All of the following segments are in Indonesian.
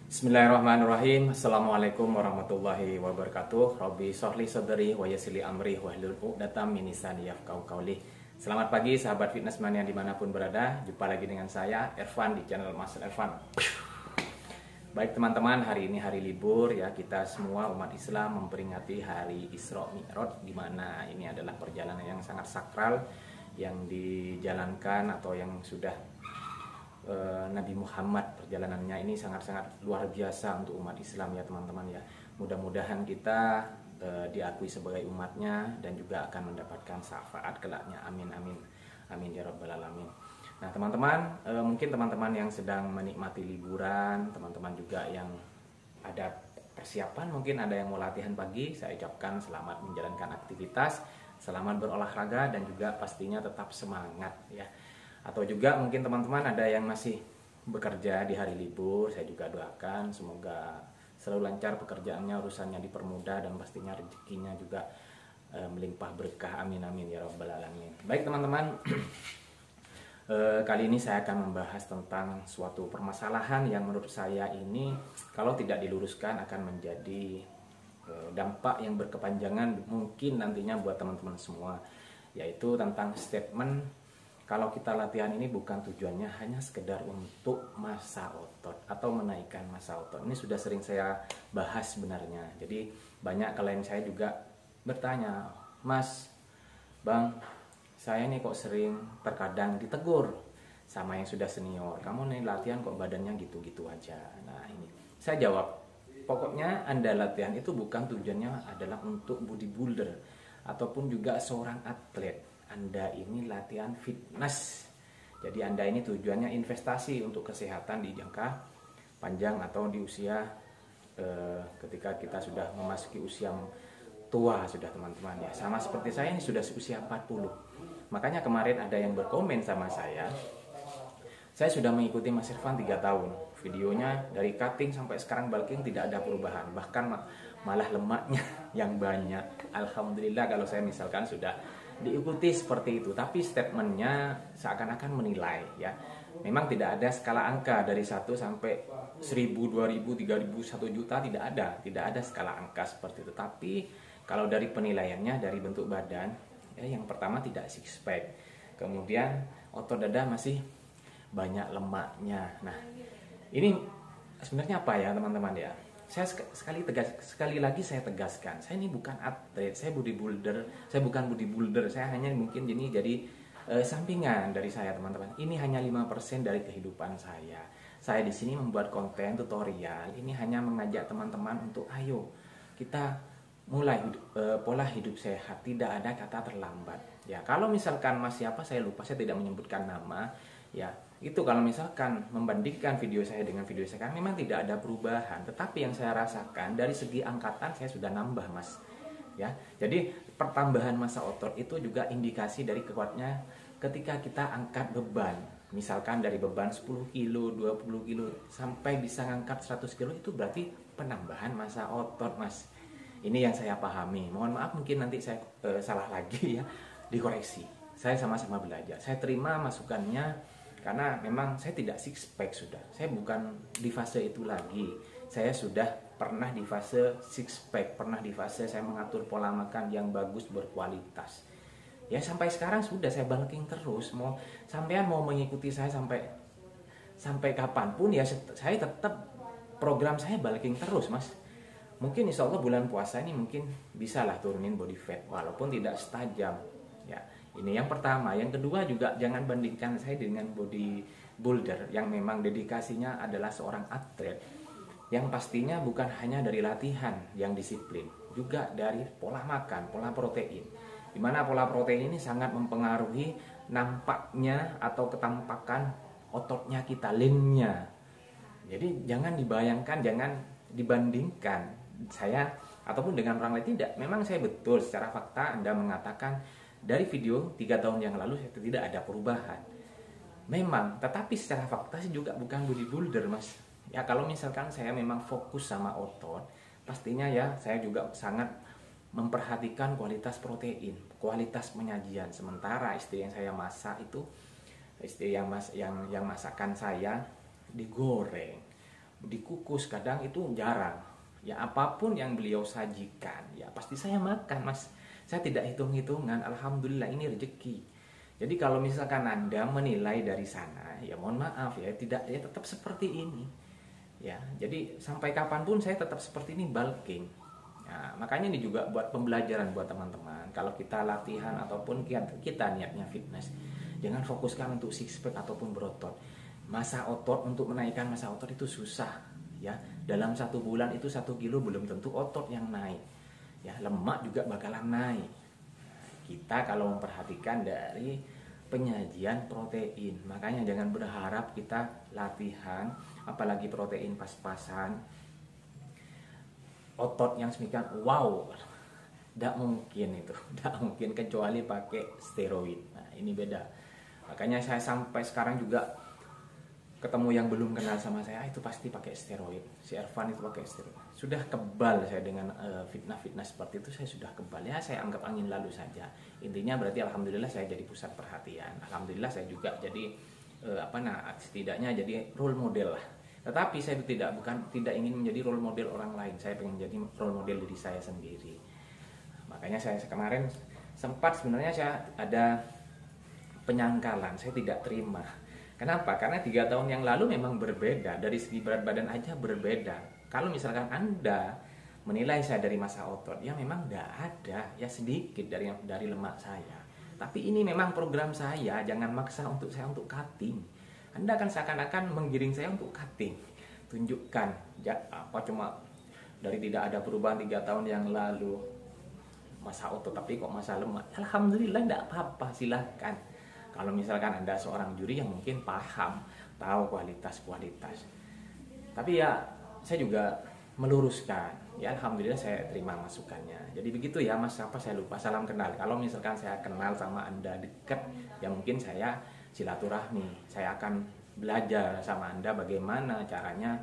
Bismillahirrahmanirrahim. Assalamualaikum warahmatullahi wabarakatuh. Rabbi sholli sadri wa yassir li amri wahlul 'uqdatam min lisani yafqahu qawli. Selamat pagi sahabat fitness mania dimanapun berada. Jumpa lagi dengan saya Ervan di channel Mas Ervan. Baik teman-teman, hari ini hari libur ya. Kita semua umat Islam memperingati hari Isra Mi'raj, di mana ini adalah perjalanan yang sangat sakral yang dijalankan atau yang sudah Nabi Muhammad. Perjalanannya ini sangat-sangat luar biasa untuk umat Islam ya teman-teman ya. Mudah-mudahan kita diakui sebagai umatnya dan juga akan mendapatkan syafaat kelaknya. Amin amin amin ya rabbal alamin. Nah teman-teman, mungkin teman-teman yang sedang menikmati liburan, teman-teman juga yang ada persiapan, mungkin ada yang mau latihan pagi, saya ucapkan selamat menjalankan aktivitas, selamat berolahraga, dan juga pastinya tetap semangat ya. Atau juga mungkin teman-teman ada yang masih bekerja di hari libur, saya juga doakan semoga selalu lancar pekerjaannya, urusannya dipermudah, dan pastinya rezekinya juga melimpah berkah. Amin amin ya rabbal alamin. Baik teman-teman, kali ini saya akan membahas tentang suatu permasalahan yang menurut saya ini kalau tidak diluruskan akan menjadi dampak yang berkepanjangan mungkin nantinya buat teman-teman semua, yaitu tentang statement kalau kita latihan ini bukan tujuannya hanya sekedar untuk massa otot atau menaikkan massa otot. Ini sudah sering saya bahas sebenarnya. Jadi banyak klien saya juga bertanya, Mas, Bang, saya nih kok sering terkadang ditegur sama yang sudah senior, kamu nih latihan kok badannya gitu-gitu aja. Nah ini saya jawab, pokoknya Anda latihan itu bukan tujuannya adalah untuk bodybuilder ataupun juga seorang atlet. Anda ini latihan fitness, jadi Anda ini tujuannya investasi untuk kesehatan di jangka panjang atau di usia ketika kita sudah memasuki usia tua sudah teman-teman ya. Sama seperti saya ini sudah usia 40. Makanya kemarin ada yang berkomen sama saya sudah mengikuti Mas Irfan 3 tahun, videonya dari cutting sampai sekarang bulking tidak ada perubahan, bahkan malah lemaknya yang banyak. Alhamdulillah kalau saya misalkan sudah diikuti seperti itu, tapi statementnya seakan-akan menilai ya. Memang tidak ada skala angka dari 1 sampai 1000, 2000, 3000, 1 juta, tidak ada skala angka seperti itu. Tapi kalau dari penilaiannya dari bentuk badan ya, yang pertama tidak six pack, kemudian otot dada masih banyak lemaknya. Nah ini sebenarnya apa ya teman-teman ya. Saya sekali lagi saya tegaskan, saya ini bukan atlet, saya bodybuilder, saya bukan bodybuilder, saya hanya mungkin jadi sampingan dari saya teman-teman. Ini hanya 5% dari kehidupan saya. Saya di sini membuat konten tutorial, ini hanya mengajak teman-teman untuk ayo kita mulai pola hidup sehat, tidak ada kata terlambat. Ya, kalau misalkan Mas siapa saya lupa, saya tidak menyebutkan nama. Ya, itu kalau misalkan membandingkan video saya dengan video sekarang memang tidak ada perubahan, tetapi yang saya rasakan dari segi angkatan saya sudah nambah Mas ya. Jadi pertambahan massa otot itu juga indikasi dari kuatnya ketika kita angkat beban, misalkan dari beban 10 kilo, 20 kilo sampai bisa ngangkat 100 kilo, itu berarti penambahan massa otot Mas. Ini yang saya pahami, mohon maaf mungkin nanti saya salah lagi ya, dikoreksi. Saya sama-sama belajar, saya terima masukannya. Karena memang saya tidak six pack sudah. Saya bukan di fase itu lagi. Saya sudah pernah di fase six pack, pernah di fase saya mengatur pola makan yang bagus berkualitas. Ya sampai sekarang sudah saya bulking terus. Sampean mau mengikuti saya sampai kapanpun ya, saya tetap program saya bulking terus Mas. Mungkin insya Allah bulan puasa ini mungkin bisalah turunin body fat walaupun tidak setajam ya. Ini yang pertama. Yang kedua juga jangan bandingkan saya dengan bodybuilder yang memang dedikasinya adalah seorang atlet, yang pastinya bukan hanya dari latihan yang disiplin, juga dari pola makan, pola protein, dimana pola protein ini sangat mempengaruhi nampaknya atau ketampakan ototnya kita, leannya. Jadi jangan dibayangkan, jangan dibandingkan saya ataupun dengan orang lain. Tidak, memang saya betul secara fakta Anda mengatakan dari video 3 tahun yang lalu saya tidak ada perubahan. Memang, tetapi secara fakta saya juga bukan bodybuilder Mas. Ya kalau misalkan saya memang fokus sama otot, pastinya ya saya juga sangat memperhatikan kualitas protein, kualitas penyajian. Sementara istri yang saya masak itu, istri yang masakan saya digoreng, dikukus, kadang itu jarang. Ya apapun yang beliau sajikan, ya pasti saya makan, Mas. Saya tidak hitung-hitungan, alhamdulillah ini rezeki. Jadi kalau misalkan Anda menilai dari sana, ya mohon maaf ya, tidak, ya tetap seperti ini. Ya, jadi sampai kapanpun saya tetap seperti ini, bulking. Nah, makanya ini juga buat pembelajaran buat teman-teman. Kalau kita latihan ataupun kita niatnya fitness, jangan fokuskan untuk six pack ataupun berotot. Masa otot, untuk menaikkan masa otot itu susah, ya. Dalam 1 bulan itu 1 kilo belum tentu otot yang naik, ya. Lemak juga bakalan naik. Nah, kita kalau memperhatikan dari penyajian protein, makanya jangan berharap kita latihan apalagi protein pas-pasan otot yang semikian wow, tidak mungkin itu, tidak mungkin kecuali pakai steroid. Nah ini beda. Makanya saya sampai sekarang juga ketemu yang belum kenal sama saya itu pasti pakai steroid. Si Ervan itu pakai steroid. Sudah kebal saya dengan fitnah-fitnah seperti itu, saya sudah kebal. Ya saya anggap angin lalu saja. Intinya berarti alhamdulillah saya jadi pusat perhatian. Alhamdulillah saya juga jadi setidaknya jadi role model lah. Tetapi saya tidak ingin menjadi role model orang lain. Saya ingin jadi role model diri saya sendiri. Makanya saya kemarin sempat sebenarnya saya ada penyangkalan, saya tidak terima. Kenapa? Karena 3 tahun yang lalu memang berbeda. Dari segi berat badan aja berbeda. Kalau misalkan Anda menilai saya dari masa otot, ya memang tidak ada, ya sedikit dari lemak saya. Tapi ini memang program saya, jangan maksa untuk saya untuk cutting. Anda kan seakan-akan menggiring saya untuk cutting. Tunjukkan, ya, apa cuma dari tidak ada perubahan 3 tahun yang lalu masa otot, tapi kok masa lemak. Alhamdulillah tidak apa-apa, silahkan. Kalau misalkan Anda seorang juri yang mungkin paham, tahu kualitas-kualitas. Tapi ya saya juga meluruskan. Ya alhamdulillah saya terima masukannya. Jadi begitu ya Mas, apa saya lupa, salam kenal. Kalau misalkan saya kenal sama Anda dekat, ya mungkin saya silaturahmi. Saya akan belajar sama Anda bagaimana caranya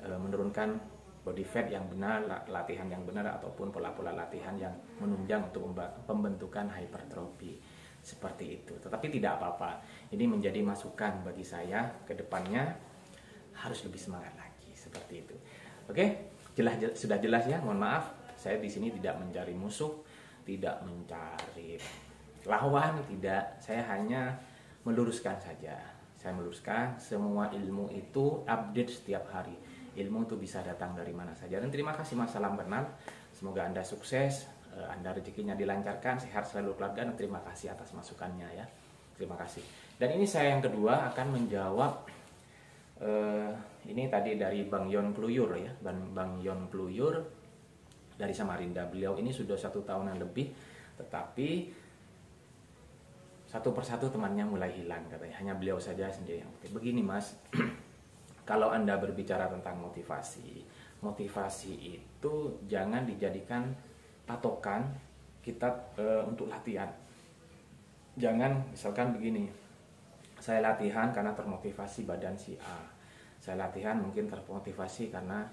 menurunkan body fat yang benar, latihan yang benar, ataupun pola-pola latihan yang menunjang untuk pembentukan hypertrofi. Seperti itu. Tetapi tidak apa-apa. Ini menjadi masukan bagi saya ke depannya harus lebih semangat lagi seperti itu. Oke, sudah jelas ya. Mohon maaf, saya di sini tidak mencari musuh, tidak mencari lawan, tidak. Saya hanya meluruskan saja. Saya meluruskan semua ilmu itu update setiap hari. Ilmu itu bisa datang dari mana saja. Dan terima kasih Mas, salam kenal. Semoga Anda sukses. Anda rezekinya dilancarkan, sehat selalu keluarga, dan terima kasih atas masukannya ya. Terima kasih. Dan ini saya yang kedua akan menjawab ini tadi dari Bang Yon Kluyur ya, Bang Yon Kluyur dari Samarinda. Beliau ini sudah 1 tahunan lebih, tetapi satu persatu temannya mulai hilang katanya. Hanya beliau saja sendiri yang aktif. Begini Mas, kalau Anda berbicara tentang motivasi itu jangan dijadikan patokan kita untuk latihan. Jangan misalkan begini, saya latihan karena termotivasi badan si A, saya latihan mungkin termotivasi karena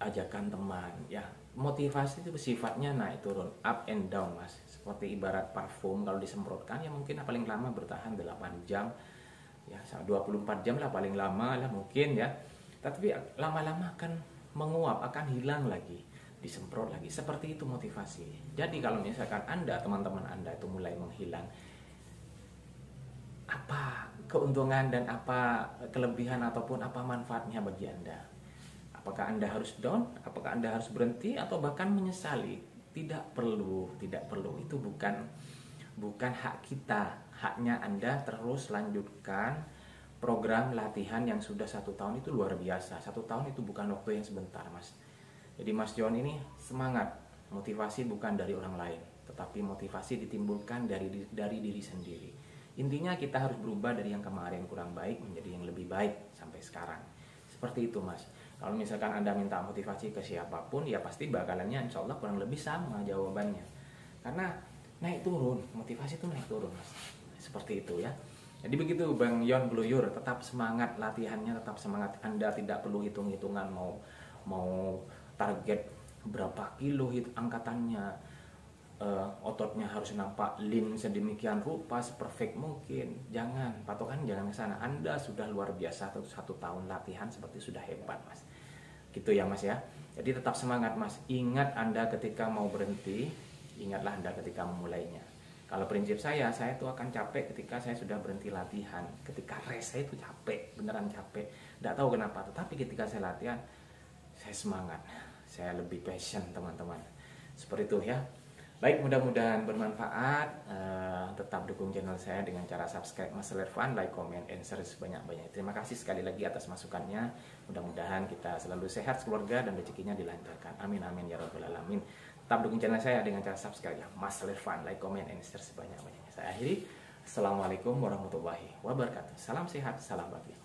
ajakan teman. Ya motivasi itu sifatnya naik turun, up and down Mas. Seperti ibarat parfum, kalau disemprotkan ya mungkin paling lama bertahan 8 jam, ya 24 jam lah paling lama lah mungkin ya. Tapi lama-lama akan menguap, akan hilang lagi, disemprot lagi. Seperti itu motivasi. Jadi kalau misalkan Anda, teman-teman Anda itu mulai menghilang, apa keuntungan dan apa kelebihan ataupun apa manfaatnya bagi Anda? Apakah Anda harus down? Apakah Anda harus berhenti atau bahkan menyesali? Tidak perlu. Itu bukan hak kita. Haknya Anda terus lanjutkan program latihan yang sudah 1 tahun. Itu luar biasa. 1 tahun itu bukan waktu yang sebentar Mas. Jadi Mas John ini semangat. Motivasi bukan dari orang lain, tetapi motivasi ditimbulkan dari diri sendiri. Intinya kita harus berubah dari yang kemarin kurang baik menjadi yang lebih baik sampai sekarang. Seperti itu Mas. Kalau misalkan Anda minta motivasi ke siapapun, ya pasti bakalannya insya Allah kurang lebih sama jawabannya. Karena naik turun, motivasi itu naik turun Mas. Seperti itu ya. Jadi begitu Bang Yon Kluyur, tetap semangat latihannya, tetap semangat. Anda tidak perlu hitung-hitungan mau target berapa kilo angkatannya, ototnya harus nampak lean sedemikian rupa, seperfect mungkin. Jangan, patokan jangan ke sana. Anda sudah luar biasa, 1 tahun latihan seperti sudah hebat, Mas. Gitu ya, Mas ya. Jadi tetap semangat, Mas. Ingat Anda ketika mau berhenti, ingatlah Anda ketika memulainya. Kalau prinsip saya tuh akan capek ketika saya sudah berhenti latihan. Ketika rest saya itu capek, beneran capek. Nggak tahu kenapa, tetapi ketika saya latihan, saya semangat. Saya lebih passion, teman-teman. Seperti itu ya. Baik, mudah-mudahan bermanfaat. Tetap dukung channel saya dengan cara subscribe, Muscle Irfan, like, comment, and share sebanyak-banyaknya. Terima kasih sekali lagi atas masukannya. Mudah-mudahan kita selalu sehat keluarga dan rezekinya dilancarkan. Amin amin ya rabbal alamin. Tetap dukung channel saya dengan cara subscribe ya, Muscle Irfan, like, comment, and share sebanyak-banyaknya. Saya akhiri. Assalamualaikum warahmatullahi wabarakatuh. Salam sehat, salam bahagia.